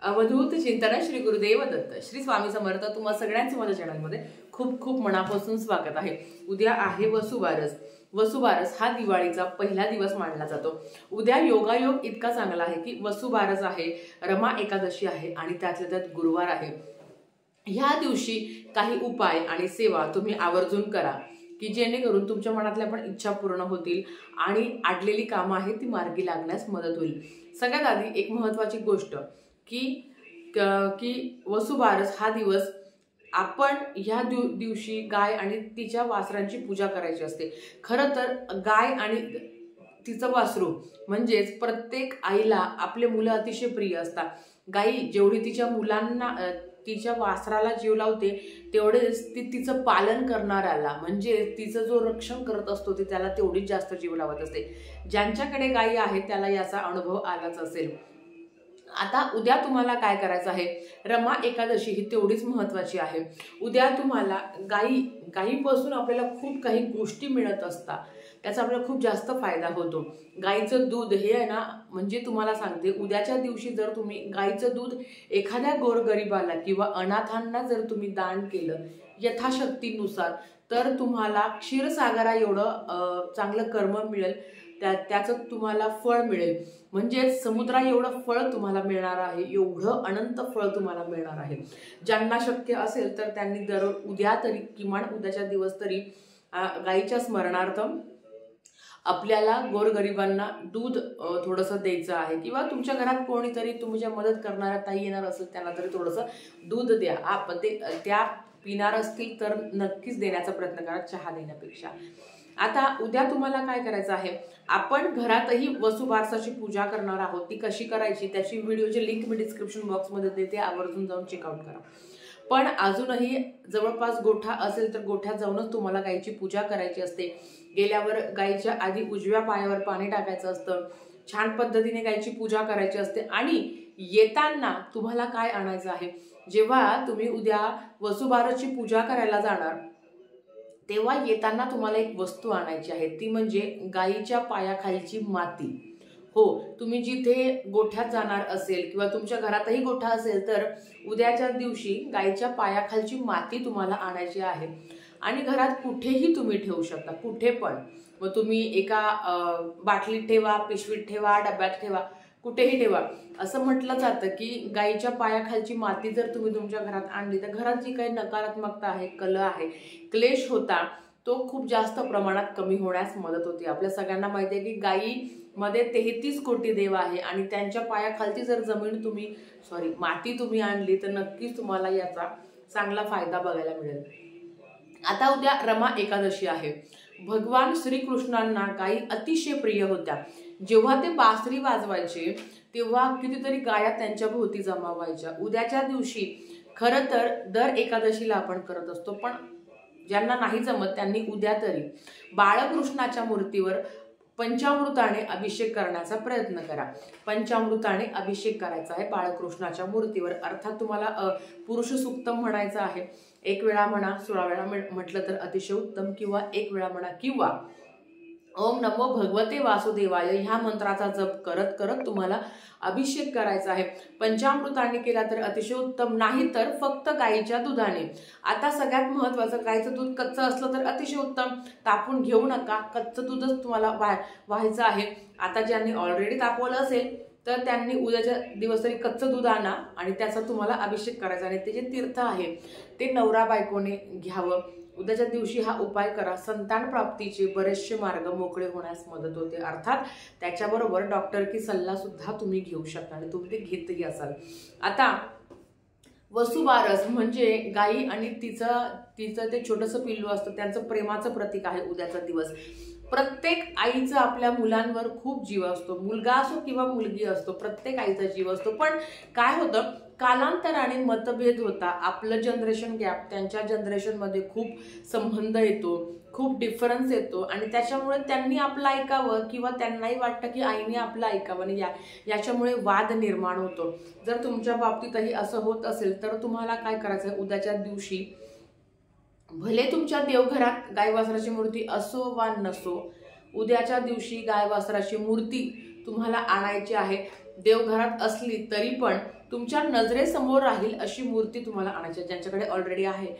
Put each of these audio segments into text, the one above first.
अवधूत चिंतन श्री गुरुदेव दत्त श्री स्वामी समर्थ तुम्हा सगळ्यांचं माझ्या चॅनलमध्ये खूप खूप मनापासून स्वागत आहे। उद्या आहे वसुबारस। वसुबारस हा दिवाळीचा पहिला दिवस मानला जातो। उद्या योगायोग इतका चांगला आहे की वसुबारस आहे, रमा एकादशी आहे आणि त्यातल्या त्यात गुरुवार आहे। ह्या दिवशी काही उपाय आणि सेवा तुम्ही आवर्जून करा की जेणेकरून तुमच्या मनातल्या पण इच्छा पूर्ण होतील आणि अडलेली कामं आहेत ती मार्गी लागण्यास मदत होईल। सगळ्यात आधी एक महत्त्वाची गोष्ट की वसुबारस हा दिवस आपण ह्या दिवशी गाय आणि तिच्या वासरांची पूजा करायची असते। खरं तर गाय आणि तिचं वासरू म्हणजेच प्रत्येक आईला आपले मुलं अतिशय प्रिय असतात। गाई जेवढी तिच्या मुलांना तिच्या वासराला जीव लावते तेवढेच ती तिचं पालन करणाऱ्याला म्हणजे तिचं जो रक्षण करत असतो ते त्याला तेवढीच जास्त जीव लावत असते। ज्यांच्याकडे गायी आहेत त्याला याचा अनुभव आलाच असेल। आता उद्या तुम्हाला काय करायचं आहे, रमा एकादशी ही तेवढीच महत्त्वाची आहे। उद्या तुम्हाला गायीपासून आपल्याला खूप काही गोष्टी मिळत असतात, त्याचा आपल्याला खूप जास्त फायदा होतो। गाईचं दूध हे आहे ना, म्हणजे तुम्हाला सांगते उद्याच्या दिवशी जर तुम्ही गाईचं दूध एखाद्या गोरगरिबाला किंवा अनाथांना जर तुम्ही दान केलं यथाशक्तीनुसार तर तुम्हाला क्षीरसागरा एवढं चांगलं कर्म मिळेल, त्याचं तुम्हाला फळ मिळेल। म्हणजे समुद्रा एवढं फळ तुम्हाला मिळणार आहे, एवढं अनंत फळ तुम्हाला मिळणार आहे। ज्यांना शक्य असेल तर त्यांनी उद्या तरी किमान उद्याच्या दिवस तरी गाईच्या स्मरणार्थ आपल्याला गोरगरिबांना दूध थोडंसं द्यायचं आहे किंवा तुमच्या घरात कोणीतरी तुमच्या मदत करणारा ताई येणार असेल त्यांना तरी थोडंसं दूध द्या। आपण त्या पिणार असतील तर नक्कीच देण्याचा प्रयत्न करा, चहा देण्यापेक्षा। आता उद्या तुम्हाला काय करायचं आहे, आपण घरातही वसुबारसाची पूजा करणार आहोत। ती कशी करायची त्याची व्हिडिओची लिंक मी डिस्क्रिप्शन बॉक्समध्ये देते, आवर्जून जाऊन चेकआउट करा। पण अजूनही जवळपास गोठा असेल तर गोठ्यात जाऊनच तुम्हाला गायीची पूजा करायची असते। गेल्यावर गायीच्या आधी उजव्या पायावर पाणी टाकायचं असतं, छान पद्धतीने गायीची पूजा करायची असते। आणि येताना तुम्हाला काय आणायचं आहे, जेव्हा तुम्ही उद्या वसुबारसची पूजा करायला जाणार तेव्हा येताना तुम्हाला एक वस्तू आणायची आहे, ती म्हणजे गायीच्या पायाखालची माती। हो, तुम्ही जिथे गोठ्यात जाणार असेल किंवा तुमच्या घरातही गोठा असेल तर उद्याच्या दिवशी गायीच्या पायाखालची माती तुम्हाला आणायची आहे आणि घरात कुठेही तुम्ही ठेवू शकता, कुठे पण। मग तुम्ही एका बाटलीत ठेवा, पिशवीत ठेवा, डब्यात ठेवा, कुठेही ठेवा। असं म्हटलं जातं की गायीच्या पायाखालची माती जर तुम्ही तुमच्या घरात आणली तर घरात जी काही नकारात्मकता आहे, कलह आहे, क्लेश होता तो खूप जास्त प्रमाणात कमी होण्यास मदत होते। आपल्या सगळ्यांना माहिती आहे की गायीमध्ये 33 कोटी देव आहे आणि त्यांच्या पायाखालची जर माती तुम्ही आणली तर नक्कीच तुम्हाला याचा चांगला फायदा बघायला मिळेल। आता उद्या रमा एकादशी आहे। भगवान श्रीकृष्णांना गायी अतिशय प्रिय होत्या। जेव्हा ते बासरी वाजवायचे तेव्हा कितीतरी गाया त्यांच्या भोवती जमा व्हायच्या। उद्याच्या दिवशी खरं तर दर एकादशीला आपण करत असतो, पण ज्यांना नाही जमत त्यांनी उद्या तरी बाळकृष्णाच्या मूर्तीवर पंचामृताने अभिषेक करण्याचा प्रयत्न करा। पंचामृताने अभिषेक करायचा आहे बाळकृष्णाच्या मूर्तीवर, अर्थात तुम्हाला पुरुष सूक्तम म्हणायचं आहे। 1 वेळा म्हणा, 16 वेळा म्हटलं तर अतिशय उत्तम, किंवा 1 वेळा म्हणा, किंवा ओम नमो भगवते वासुदेवाय ह्या मंत्राचा जप करत करत तुम्हाला अभिषेक करायचा आहे। पंचामृताने केला तर अतिशय उत्तम, नाही तर फक्त गायीच्या दुधाने। आता सगळ्यात महत्त्वाचं, गायीचं दूध कच्चं असलं तर अतिशय उत्तम, तापून घेऊ नका, कच्चं दूधच तुम्हाला व्हायचं आहे। आता ज्यांनी ऑलरेडी तापवलं असेल तर त्यांनी उद्याच्या दिवस तरी कच्चं दूध आणा आणि त्याचा तुम्हाला अभिषेक करायचा आणि ते जे तीर्थ आहे ते नवरा बायकोने घ्यावं। उद्याच्या दिवशी हा उपाय करा, संतान प्राप्तीचे बरेचसे मार्ग मोकळे होण्यास मदत होते। अर्थात त्याच्याबरोबर डॉक्टर की सल्ला सुद्धा तुम्ही घेऊ शकता आणि तुम्ही ते घेतही असाल। आता वसुबारस म्हणजे गायी आणि तिचं ते छोटंसं पिल्लू असतं, त्यांचं प्रेमाचं प्रतीक आहे उद्याचा दिवस। प्रत्येक आईचा आपल्या मुलांवर खूप जीव असतो, मुलगा असो किंवा मुलगी असतो, प्रत्येक आईचा जीव असतो। पण काय होतं, कालांतराने मतभेद होता, आपलं जनरेशन गॅप त्यांच्या जनरेशनमध्ये खूप संबंध येतो, खूप डिफरन्स येतो आणि त्याच्यामुळे त्यांनी आपलं ऐकावं किंवा त्यांनाही वाटतं की आईने आपलं ऐकावं आणि याच्यामुळे वाद निर्माण होतो। जर तुमच्या बाबतीतही असं होत असेल तर तुम्हाला काय करायचं आहे, उद्याच्या दिवशी भले तुमच्या देवघरात गाय वासराची मूर्ती असो वा नसो, उद्याच्या दिवशी गाय वासराची मूर्ती तुम्हाला आणायची आहे। देवघरात असली तरी पण तुमच्या नजरेसमोर राहील अशी मूर्ती तुम्हाला आणायची आहे. ज्यांच्याकडे ऑलरेडी आहे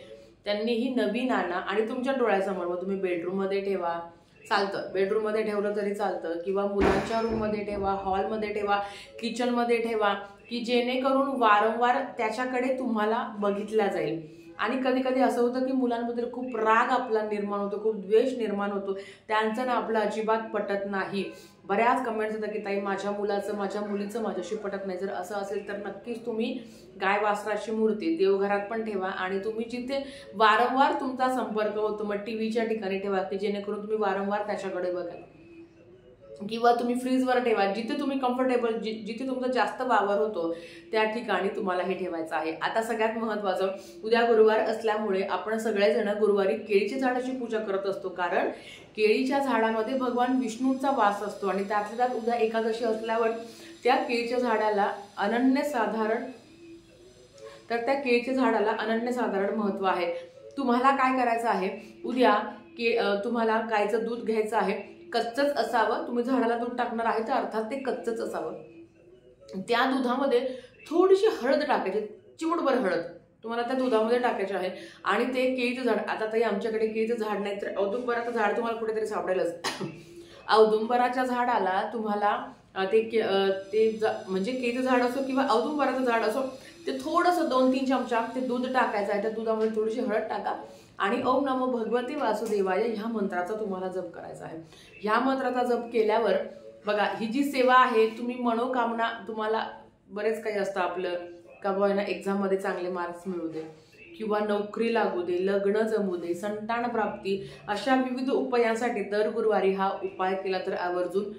त्यांनी ही नवीन आणा आणि तुमच्या डोळ्यासमोर, मग तुम्ही बेडरूममध्ये ठेवा चालतं, बेडरूममध्ये ठेवलं तरी चालतं, किंवा मुलांच्या रूममध्ये ठेवा, हॉलमध्ये ठेवा, किचनमध्ये ठेवा, की जेणेकरून वारंवार त्याच्याकडे तुम्हाला बघितल्या जाईल. आणि कधी कधी असं होतं की मुलांबद्दल खूप राग आपला निर्माण होतो, खूप द्वेष निर्माण होतो, त्यांचं ना आपलं अजिबात पटत नाही. बऱ्याच कमेंट्स येतात की ताई माझ्या मुलाचं माझ्या मुलीचं माझ्याशी पटत नाही. जर असं असेल तर नक्कीच तुम्ही गाय वासराची मूर्ती देवघरात पण ठेवा आणि तुम्ही जिथे वारंवार तुमचा संपर्क होतो मग टीव्हीच्या ठिकाणी ठेवा, की जेणेकरून तुम्ही वारंवार त्याच्याकडे बघाल, किंवा तुम्ही फ्रीजवर ठेवा, जिथे तुम्ही कम्फर्टेबल, जिथे तुमचा जास्त वावर होतो त्या ठिकाणी तुम्हाला हे ठेवायचं आहे. आता सगळ्यात महत्त्वाचं, उद्या गुरुवार असल्यामुळे आपण सगळेजण गुरुवारी केळीच्या झाडाची पूजा करत असतो, कारण केळीच्या झाडामध्ये भगवान विष्णूंचा वास असतो आणि त्यातल्या त्यात उद्या एकादशी असल्यावर त्या केळीच्या झाडाला अनन्यसाधारण अनन्यसाधारण महत्त्व आहे. तुम्हाला काय करायचं आहे, उद्या तुम्हाला गायचं दूध घ्यायचं आहे, कच्चच असावं. तुम्ही झाडाला दूध टाकणार आहे तर अर्थात ते कच्चच असावं. त्या दुधामध्ये थोडीशी हळद टाकायची, चिमूटभर हळद तुम्हाला त्या दुधामध्ये टाकायचे आहे. आणि ते केळीचं झाड, आता ताई आमच्याकडे केळीचं झाड नाही तर औदुंबराचं झाड तुम्हाला कुठेतरी सापडेलच. औदुंबराच्या झाडाला तुम्हाला म्हणजे केळीचं झाड असो किंवा औदुंबराचं झाड असो, ते थोडंसं 2-3 चमचा ते दूध टाकायचं आहे. त्या दुधामध्ये थोडीशी हळद टाका आणि ओम नमो भगवते वासुदेवाय ह्या मंत्राचा तुम्हाला जप करायचा आहे. ह्या मंत्राचा जप केल्यावर बघा, ही जी सेवा आहे, तुम्ही मनोकामना, तुम्हाला बरेच काही असतं आपलं, का बाबा एक्झाममध्ये चांगले मार्क्स मिळू दे, किंवा नोकरी लागू दे, लग्न जमू दे, संतान प्राप्ती, अशा विविध उपायांसाठी दर गुरुवारी हा उपाय केला तर आवर्जून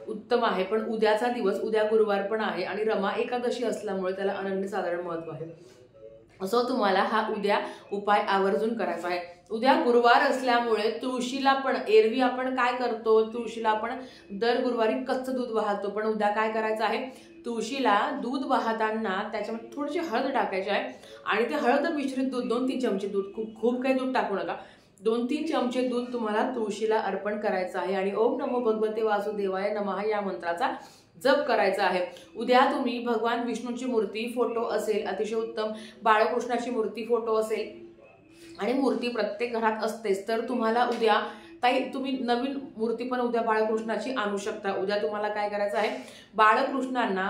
उत्तम आहे. पण उद्याचा दिवस, उद्या गुरुवार पण आहे आणि रमा एकादशी असल्यामुळे त्याला अनन्यसाधारण महत्त्व आहे. असं तुम्हाला हा उद्या उपाय आवर्जून करायचा आहे. उद्या गुरुवार असल्यामुळे तुळशीला पण, एरवी आपण काय करतो, तुळशीला आपण दर गुरुवारी कच्चं दूध वाहतो, पण उद्या काय करायचं आहे, तुळशीला दूध वाहताना त्याच्यामध्ये थोडीशी हळद टाकायची आहे आणि ते हळद मिश्रित दूध 2-3 चमचे दूध, खूप काही दूध टाकू नका, 2-3 चमचे दूध तुम्हाला तुळशीला अर्पण करायचं आहे आणि ओम नमो भगवते वासुदेवाय नमः या मंत्राचा जप करायचा आहे. उद्या तुम्ही भगवान विष्णूची मूर्ती, फोटो असेल अतिशय उत्तम, बाळकृष्णाची मूर्ती, फोटो असेल आणि मूर्ती प्रत्येक घरात असतेच, तर तुम्हाला उद्या ताई तुम्ही नवीन मूर्ती पण उद्या बाळकृष्णाची आणू शकता. उद्या तुम्हाला काय करायचं आहे, बाळकृष्णांना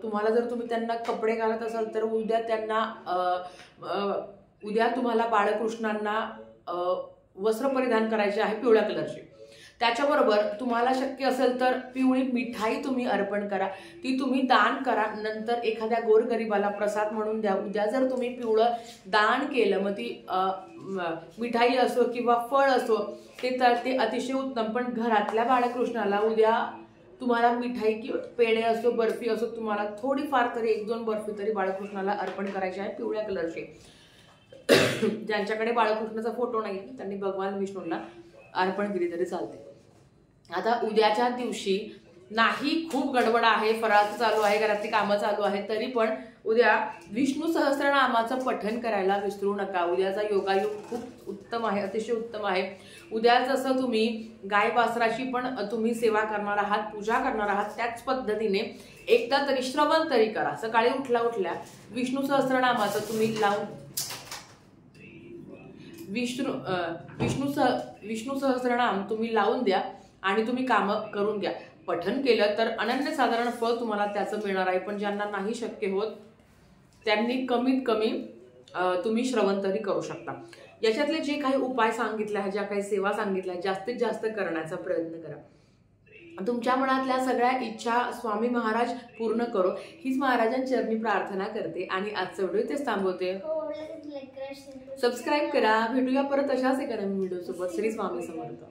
तुम्हाला जर तुम्ही त्यांना कपडे घालत असाल तर उद्या तुम्हाला बाळकृष्णांना वस्त्र परिधान करायचे आहे पिवळ्या कलरचे. त्याच्याबरोबर तुम्हाला शक्य असेल तर पिवळी मिठाई तुम्ही अर्पण करा, ती तुम्ही दान करा, नंतर एखाद्या गोरगरिबाला प्रसाद म्हणून द्या. उद्या जर तुम्ही पिवळं दान केलं, मग ती मिठाई असो किंवा फळ असो, ते अतिशय उत्तम. पण घरातल्या बाळकृष्णाला उद्या तुम्हाला मिठाई किंवा पेढे असो, बर्फी असो, तुम्हाला थोडीफार तरी 1-2 बर्फी तरी बाळकृष्णाला अर्पण करायची आहे पिवळ्या कलरची. ज्यांच्याकडे बाळकृष्णाचा फोटो नाही त्यांनी भगवान विष्णूंना अर्पण केली तरी चालते. आता उद्याच्या दिवशी नाही खूप गडबड आहे, फराळ चालू आहे, घरातली कामं चालू आहे, तरी पण उद्या विष्णू सहस्त्रनामाचं पठण करायला विसरू नका. उद्याचा योगायोग खूप उत्तम आहे, अतिशय उत्तम आहे. उद्या जसं तुम्ही गाय वासराची पण तुम्ही सेवा करणार आहात, पूजा करणार आहात, त्याच पद्धतीने एकदा तरी श्रवण तरी करा. सकाळी उठल्या विष्णू सहस्त्रनामाचं तुम्ही लावून विष्णू सहस्त्रनाम तुम्ही लावून द्या आणि तुम्ही कामं करून द्या. पठण केलं तर अनन्यसाधारण फळ तुम्हाला त्याचं मिळणार आहे. पण ज्यांना नाही शक्य होत त्यांनी कमीत कमी तुम्ही श्रवण तरी करू शकता. याच्यातले जे काही उपाय सांगितले आहेत, ज्या काही सेवा सांगितल्या आहेत, जास्तीत जास्त करण्याचा प्रयत्न करा. तुमच्या मनातल्या सगळ्या इच्छा स्वामी महाराज पूर्ण करो, हीच महाराजांचरणी प्रार्थना करते आणि आजचा व्हिडिओ इथेच थांबवते. सबस्क्राईब करा. भेटूया परत अशाच एका नवीन व्हिडिओ सोबत. श्री स्वामी समर्थ.